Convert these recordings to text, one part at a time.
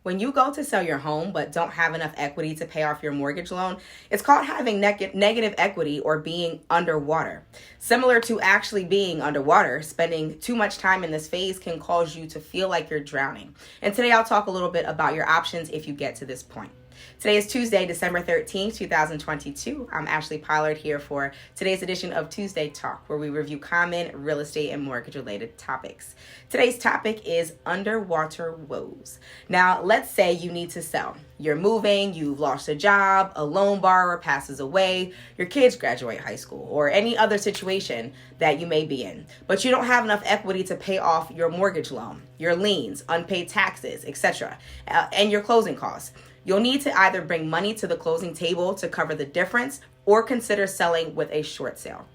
When you go to sell your home but don't have enough equity to pay off your mortgage loan, it's called having negative equity or being underwater. Similar to actually being underwater, spending too much time in this phase can cause you to feel like you're drowning. And today I'll talk a little bit about your options if you get to this point. Today is Tuesday, December 13th, 2022. I'm Ashley Pollard here for today's edition of Tuesday Talk, where we review common real estate and mortgage related topics. Today's topic is underwater woes. Now, let's say you need to sell. You're moving, you've lost a job, a loan borrower passes away, your kids graduate high school, or any other situation that you may be in. But you don't have enough equity to pay off your mortgage loan, your liens, unpaid taxes, etc., and your closing costs. You'll need to either bring money to the closing table to cover the difference or consider selling with a short sale.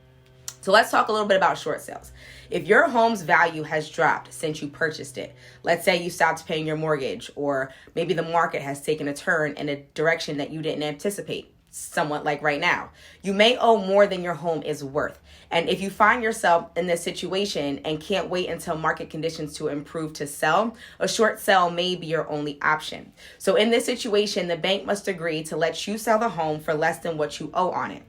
So let's talk a little bit about short sales. If your home's value has dropped since you purchased it, let's say you stopped paying your mortgage, or maybe the market has taken a turn in a direction that you didn't anticipate, somewhat like right now, you may owe more than your home is worth. And if you find yourself in this situation and can't wait until market conditions to improve to sell, a short sale may be your only option. So in this situation, the bank must agree to let you sell the home for less than what you owe on it,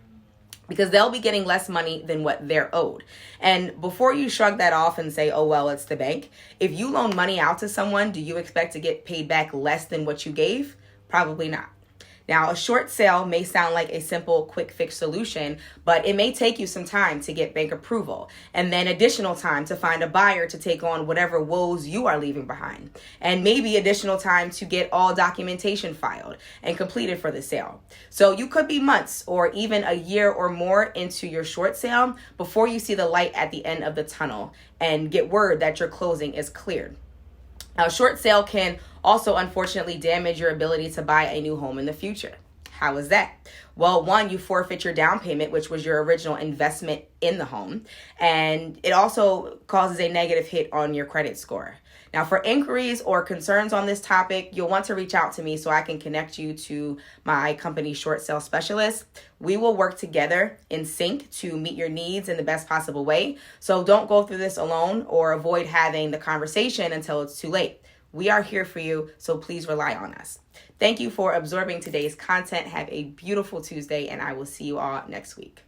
because they'll be getting less money than what they're owed. And before you shrug that off and say, oh, well, it's the bank, if you loan money out to someone, do you expect to get paid back less than what you gave? Probably not. Now, a short sale may sound like a simple, quick fix solution, but it may take you some time to get bank approval, and then additional time to find a buyer to take on whatever woes you are leaving behind, and maybe additional time to get all documentation filed and completed for the sale. So you could be months or even a year or more into your short sale before you see the light at the end of the tunnel and get word that your closing is cleared. A short sale can also unfortunately damage your ability to buy a new home in the future. How is that? Well, one, you forfeit your down payment, which was your original investment in the home, and it also causes a negative hit on your credit score. Now, for inquiries or concerns on this topic, you'll want to reach out to me so I can connect you to my company's short sale specialist. We will work together in sync to meet your needs in the best possible way. So don't go through this alone or avoid having the conversation until it's too late. We are here for you, so please rely on us. Thank you for absorbing today's content. Have a beautiful Tuesday, and I will see you all next week.